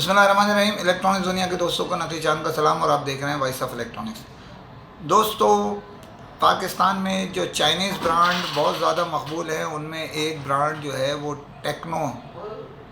بسم اللہ الرحمن الرحیم۔ الیکٹرانکس دنیا کے دوستوں کو نقی چاند کا سلام، اور آپ دیکھ رہے ہیں وائس آف الیکٹرانکس۔ دوستو، پاکستان میں جو چائنیز برانڈ بہت زیادہ مقبول ہیں، ان میں ایک برانڈ جو ہے وہ ٹیکنو،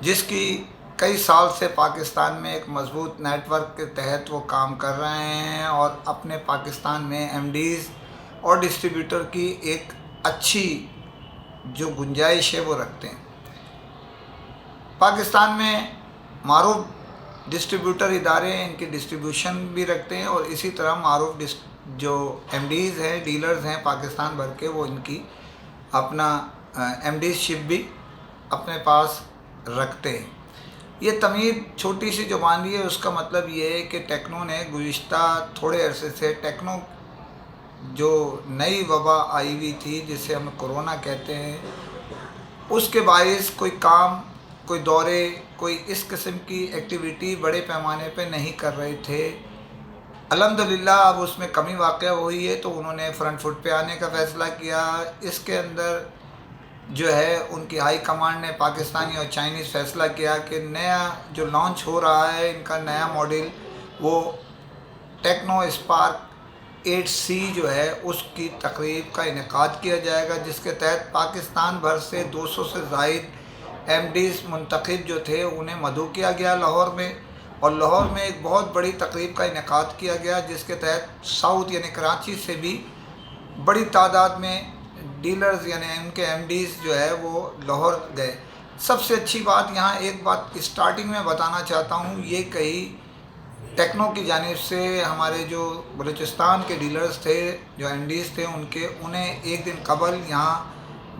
جس کی کئی سال سے پاکستان میں ایک مضبوط نیٹ ورک کے تحت وہ کام کر رہے ہیں اور اپنے پاکستان میں ایم ڈیز اور ڈسٹریبیوٹر کی ایک اچھی جو گنجائش ہے وہ رکھتے ہیں۔ پاکستان میں معروف ڈسٹریبیوٹر ادارے ان کی ڈسٹریبیوشن بھی رکھتے ہیں، اور اسی طرح معروف جو ایم ڈیز ہیں، ڈیلرز ہیں پاکستان بھر کے، وہ ان کی اپنا ایم ڈیز شپ بھی اپنے پاس رکھتے ہیں۔ یہ تمہید چھوٹی سی جو باندھی ہے، اس کا مطلب یہ ہے کہ ٹیکنو نے گزشتہ تھوڑے عرصے سے ٹیکنو جو نئی وبا آئی ہوئی تھی، جسے ہم کورونا کہتے ہیں، اس کے باعث کوئی کام، کوئی دورے، کوئی اس قسم کی ایکٹیویٹی بڑے پیمانے پہ نہیں کر رہے تھے۔ الحمدللہ اب اس میں کمی واقع ہوئی ہے، تو انہوں نے فرنٹ فٹ پہ آنے کا فیصلہ کیا۔ اس کے اندر جو ہے ان کی ہائی کمانڈ نے، پاکستانی اور چائنیز، فیصلہ کیا کہ نیا جو لانچ ہو رہا ہے ان کا نیا ماڈل، وہ ٹیکنو اسپارک 8C جو ہے، اس کی تقریب کا انعقاد کیا جائے گا، جس کے تحت پاکستان بھر سے 200 سے زائد ایم ڈیز منتخب جو تھے انہیں مدعو کیا گیا لاہور میں، اور لاہور میں ایک بہت بڑی تقریب کا انعقاد کیا گیا، جس کے تحت ساؤتھ یعنی کراچی سے بھی بڑی تعداد میں ڈیلرز یعنی ان کے ایم ڈیز جو ہے وہ لاہور گئے۔ سب سے اچھی بات یہاں ایک بات اسٹارٹنگ میں بتانا چاہتا ہوں، یہ کہی ٹیکنو کی جانب سے ہمارے جو بلوچستان کے ڈیلرز تھے، جو ایم ڈیز تھے، انہیں ایک دن قبل یہاں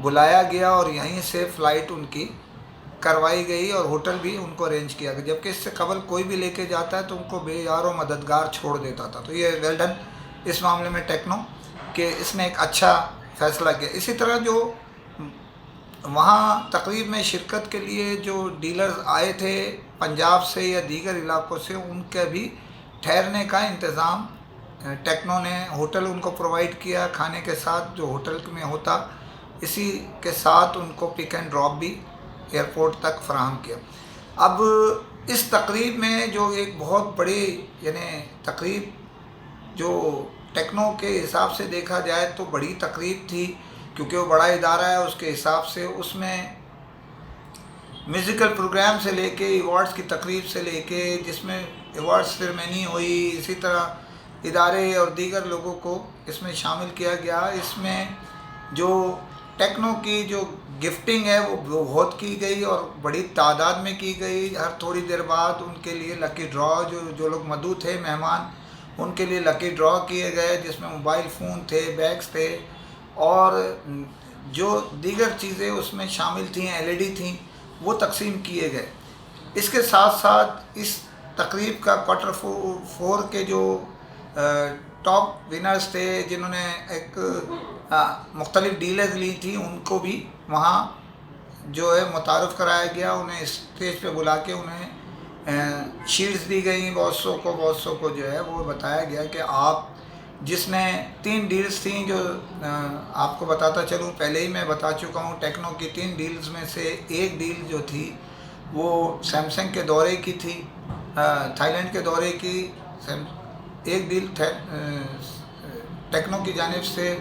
بلایا گیا اور یہیں سے فلائٹ ان کی کروائی گئی، اور ہوٹل بھی ان کو ارینج کیا گیا، جبکہ اس سے قبل کوئی بھی لے کے جاتا ہے تو ان کو بے یار و مددگار چھوڑ دیتا تھا۔ تو یہ ویل ڈن اس معاملے میں ٹیکنو کہ اس نے ایک اچھا فیصلہ کیا۔ اسی طرح جو وہاں تقریب میں شرکت کے لیے جو ڈیلرز آئے تھے پنجاب سے یا دیگر علاقوں سے، ان کے بھی ٹھہرنے کا انتظام ٹیکنو نے، ہوٹل ان کو پرووائڈ کیا کھانے کے ساتھ جو ہوٹل میں ہوتا، اسی کے ساتھ ان کو پک اینڈ ڈراپ بھی ایئرپورٹ تک فراہم کیا۔ اب اس تقریب میں جو ایک بہت بڑی یعنی تقریب جو ٹیکنو کے حساب سے دیکھا جائے تو بڑی تقریب تھی، کیونکہ وہ بڑا ادارہ ہے، اس کے حساب سے اس میں میوزیکل پروگرام سے لے کے ایوارڈز کی تقریب سے لے کے، جس میں ایوارڈ سیریمنی ہوئی، اسی طرح ادارے اور دیگر لوگوں کو اس میں شامل کیا گیا۔ اس میں جو ٹیکنو کی جو گفٹنگ ہے وہ بہت کی گئی اور بڑی تعداد میں کی گئی۔ ہر تھوڑی دیر بعد ان کے لیے لکی ڈرا، جو لوگ مدعو تھے مہمان، ان کے لیے لکی ڈرا کیے گئے، جس میں موبائل فون تھے، بیگز تھے، اور جو دیگر چیزیں اس میں شامل تھیں، LED تھیں، وہ تقسیم کیے گئے۔ اس کے ساتھ ساتھ اس تقریب کا کوارٹر 4 کے جو ٹاپ ونرز تھے، جنہوں نے ایک مختلف ڈیلز لی تھی، ان کو بھی وہاں جو ہے متعارف کرایا گیا۔ انہیں اسٹیج پہ بلا کے انہیں شیلڈز دی گئیں، بہت سو کو جو ہے وہ بتایا گیا کہ آپ جس نے 3 ڈیلز تھیں، جو آپ کو بتاتا چلوں، پہلے ہی میں بتا چکا ہوں، ٹیکنو کی 3 ڈیلز میں سے ایک ڈیل جو تھی وہ سیمسنگ کے دورے کی تھی، تھائی لینڈ کے دورے کی۔ ایک ڈیل ٹیکنو کی جانب سے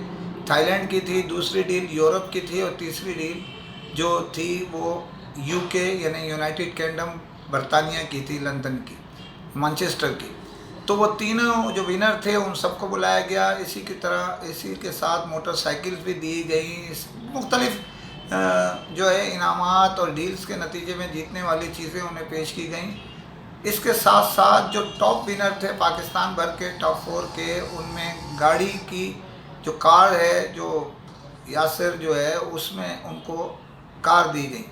تھائی لینڈ کی تھی، دوسری ڈیل یورپ کی تھی، اور تیسری ڈیل جو تھی وہ UK یعنی یونائٹڈ کنگڈم، برطانیہ کی تھی، لندن کی، مانچسٹر کی۔ تو وہ تینوں جو ونر تھے ان سب کو بلایا گیا۔ اسی کے ساتھ موٹر سائیکلز بھی دی گئیں، مختلف جو ہے انعامات اور ڈیلز کے نتیجے میں جیتنے والی چیزیں انہیں پیش کی گئیں۔ اس کے ساتھ ساتھ جو ٹاپ ونر تھے پاکستان بھر کے ٹاپ 4 کے، ان میں گاڑی کی جو کار ہے، جو یاسر جو ہے، اس میں ان کو کار دی گئی۔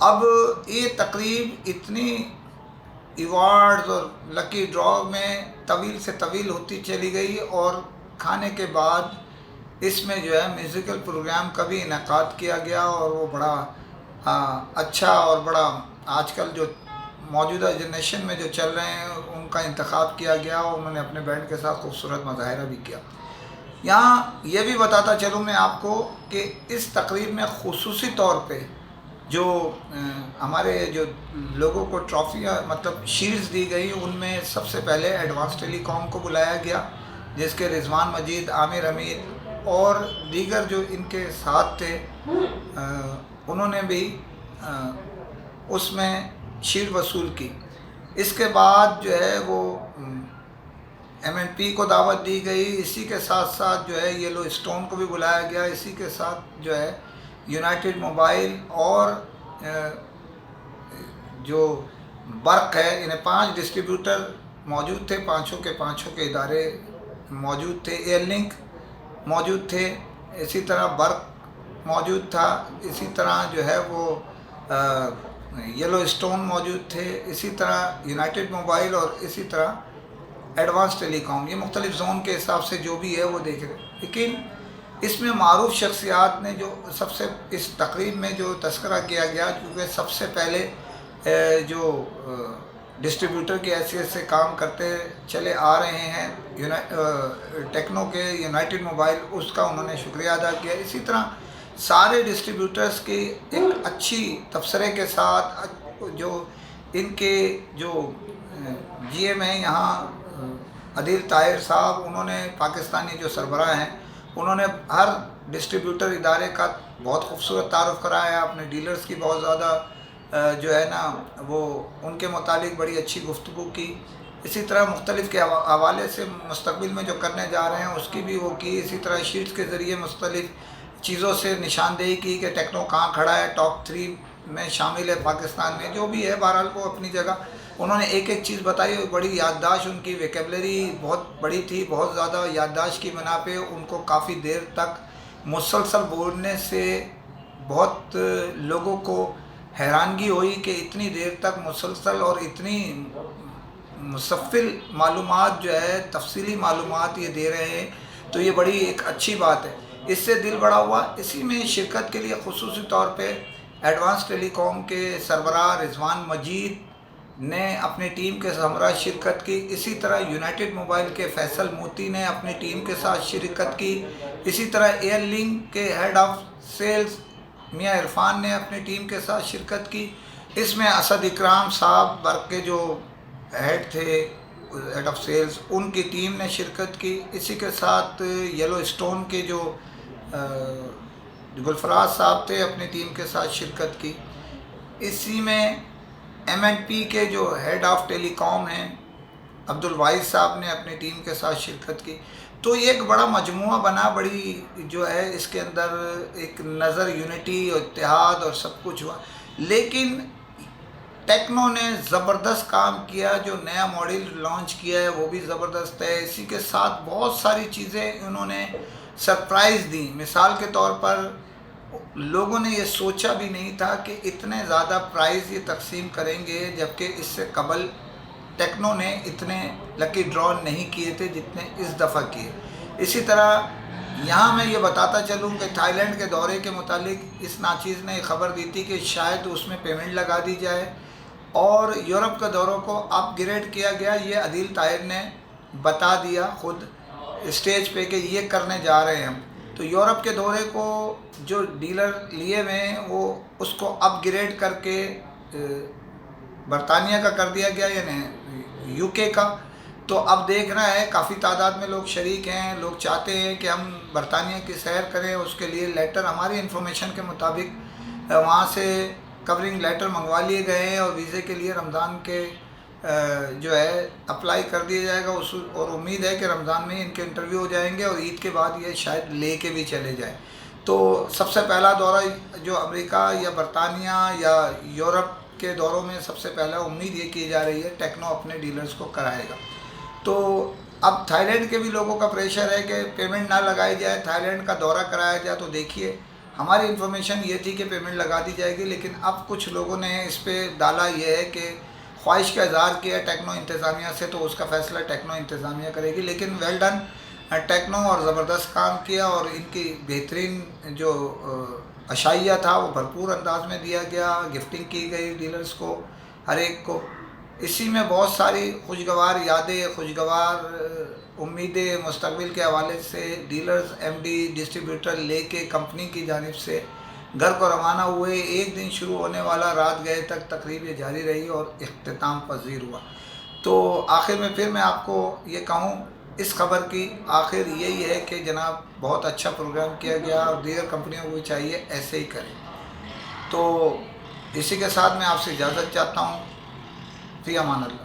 اب یہ تقریب اتنی ایوارڈز اور لکی ڈرا میں طویل سے طویل ہوتی چلی گئی، اور کھانے کے بعد اس میں جو ہے میوزیکل پروگرام کا بھی انعقاد کیا گیا، اور وہ بڑا اچھا اور بڑا آج کل جو موجودہ جنریشن میں جو چل رہے ہیں ان کا انتخاب کیا گیا، اور انہوں نے اپنے بینڈ کے ساتھ خوبصورت مظاہرہ بھی کیا۔ یہاں یہ بھی بتاتا چلوں میں آپ کو کہ اس تقریب میں خصوصی طور پہ جو ہمارے جو لوگوں کو ٹرافیاں مطلب شیلڈز دی گئی، ان میں سب سے پہلے ایڈوانس ٹیلی کام کو بلایا گیا، جس کے رضوان مجید، عامر حمید اور دیگر جو ان کے ساتھ تھے، انہوں نے بھی اس میں شیلڈ وصول کی۔ اس کے بعد جو ہے وہ ایم این پی کو دعوت دی گئی، اسی کے ساتھ ساتھ جو ہے یلو اسٹون کو بھی بلایا گیا، اسی کے ساتھ جو ہے یونائٹڈ موبائل اور جو برق ہے، انہیں 5 ڈسٹریبیوٹر موجود تھے، پانچوں کے ادارے موجود تھے، ایئر لنک موجود تھے، اسی طرح برق موجود تھا، اسی طرح جو ہے وہ یلو اسٹون موجود تھے، اسی طرح یونائٹڈ موبائل اور اسی طرح ایڈوانس ٹیلی کام۔ یہ مختلف زون کے حساب سے جو بھی ہے وہ دیکھ رہے، لیکن اس میں معروف شخصیات نے جو سب سے اس تقریب میں جو تذکرہ کیا گیا، کیونکہ سب سے پہلے جو ڈسٹریبیوٹر کی حیثیت سے کام کرتے چلے آ رہے ہیں ٹیکنو کے، یونائٹڈ موبائل، اس کا انہوں نے شکریہ ادا کیا۔ اسی طرح سارے ڈسٹریبیوٹرز کی ایک اچھی تبصرے کے ساتھ، جو ان کے جو جی ایم ہیں یہاں عدیل طاہر صاحب، انہوں نے پاکستانی جو سربراہ ہیں، انہوں نے ہر ڈسٹریبیوٹر ادارے کا بہت خوبصورت تعارف کرایا، اپنے ڈیلرز کی بہت زیادہ جو ہے نا وہ ان کے متعلق بڑی اچھی گفتگو کی۔ اسی طرح مختلف کے حوالے سے مستقبل میں جو کرنے جا رہے ہیں اس کی بھی وہ کی۔ اسی طرح شیٹس کے ذریعے مختلف چیزوں سے نشاندہی کی کہ ٹیکنو کہاں کھڑا ہے، ٹاپ 3 میں شامل ہے پاکستان میں، جو بھی ہے بہرحال وہ اپنی جگہ۔ انہوں نے ایک ایک چیز بتائی، بڑی یادداشت ان کی، ویکیبلری بہت بڑی تھی، بہت زیادہ یادداشت کی بنا پہ ان کو کافی دیر تک مسلسل بولنے سے بہت لوگوں کو حیرانگی ہوئی کہ اتنی دیر تک مسلسل اور اتنی مستفل معلومات جو ہے، تفصیلی معلومات یہ دے رہے ہیں، تو یہ بڑی ایک اچھی بات ہے۔ اس سے دل بڑا ہوا۔ اسی میں شرکت کے لیے خصوصی طور پہ ایڈوانس ٹیلی کام کے سربراہ رضوان مجید نے اپنی ٹیم کے ہمراہ شرکت کی، اسی طرح یونائٹڈ موبائل کے فیصل موتی نے اپنی ٹیم کے ساتھ شرکت کی، اسی طرح ایئر لنک کے ہیڈ آف سیلز میاں عرفان نے اپنی ٹیم کے ساتھ شرکت کی۔ اس میں اسد اکرام صاحب برق کے جو ہیڈ تھے، ہیڈ آف سیلز، ان کی ٹیم نے شرکت کی۔ اسی کے ساتھ یلو اسٹون کے جو گلفراز صاحب تھے، اپنی ٹیم کے ساتھ شرکت کی۔ اسی میں ایم این پی کے جو ہیڈ آف ٹیلی کام ہیں عبدالواحد صاحب نے اپنی ٹیم کے ساتھ شرکت کی۔ تو یہ ایک بڑا مجموعہ بنا، بڑی جو ہے اس کے اندر ایک نظر یونٹی اور اتحاد اور سب کچھ ہوا۔ لیکن ٹیکنو نے زبردست کام کیا، جو نیا ماڈل لانچ کیا ہے وہ بھی زبردست ہے۔ اسی کے ساتھ بہت ساری چیزیں انہوں نے سرپرائز دیں۔ مثال کے طور پر لوگوں نے یہ سوچا بھی نہیں تھا کہ اتنے زیادہ پرائز یہ تقسیم کریں گے، جبکہ اس سے قبل ٹیکنو نے اتنے لکی ڈرا نہیں کیے تھے جتنے اس دفعہ کیے۔ اسی طرح یہاں میں یہ بتاتا چلوں کہ تھائی لینڈ کے دورے کے متعلق اس ناچیز نے خبر دی تھی کہ شاید اس میں پیمنٹ لگا دی جائے، اور یورپ کے دوروں کو اپ گریڈ کیا گیا۔ یہ عدیل طاہر نے بتا دیا خود اسٹیج پہ کہ یہ کرنے جا رہے ہیں ہم۔ تو یورپ کے دورے کو جو ڈیلر لیے ہوئے ہیں وہ اس کو اپ گریڈ کر کے برطانیہ کا کر دیا گیا، یعنی یو کے کا۔ تو اب دیکھ رہا ہے کافی تعداد میں لوگ شریک ہیں، لوگ چاہتے ہیں کہ ہم برطانیہ کی سیر کریں۔ اس کے لیے لیٹر ہماری انفارمیشن کے مطابق وہاں سے کورنگ لیٹر منگوا لیے گئے ہیں، اور ویزے کے لیے رمضان کے جو ہے اپلائی کر دیا جائے گا، اور امید ہے کہ رمضان میں ان کے انٹرویو ہو جائیں گے، اور عید کے بعد یہ شاید لے کے بھی چلے جائیں۔ تو سب سے پہلا دورہ جو امریکہ یا برطانیہ یا یورپ کے دوروں میں سب سے پہلا امید یہ کی جا رہی ہے ٹیکنو اپنے ڈیلرز کو کرائے گا۔ تو اب تھائی لینڈ کے بھی لوگوں کا پریشر ہے کہ پیمنٹ نہ لگائی جائے، تھائی لینڈ کا دورہ کرایا جائے۔ تو دیکھیے ہماری انفارمیشن یہ تھی کہ پیمنٹ لگا دی جائے گی، لیکن اب کچھ لوگوں نے اس پہ ڈالا یہ ہے کہ خواہش کا اظہار کیا ٹیکنو انتظامیہ سے، تو اس کا فیصلہ ٹیکنو انتظامیہ کرے گی۔ لیکن ویل ڈن ٹیکنو، اور زبردست کام کیا، اور ان کی بہترین جو عشائیہ تھا وہ بھرپور انداز میں دیا گیا، گفٹنگ کی گئی ڈیلرز کو، ہر ایک کو۔ اسی میں بہت ساری خوشگوار یادیں، خوشگوار امیدیں مستقبل کے حوالے سے ڈیلرز، ایم ڈی، ڈسٹریبیوٹر لے کے کمپنی کی جانب سے گھر کو روانہ ہوئے، ایک دن شروع ہونے والا رات گئے تک تقریب یہ جاری رہی اور اختتام پذیر ہوا۔ تو آخر میں پھر میں آپ کو یہ کہوں اس خبر کی آخر یہی ہے کہ جناب بہت اچھا پروگرام کیا گیا اور دیگر کمپنیوں کو بھی چاہیے ایسے ہی کریں۔ تو اسی کے ساتھ میں آپ سے اجازت چاہتا ہوں، فی امان اللہ۔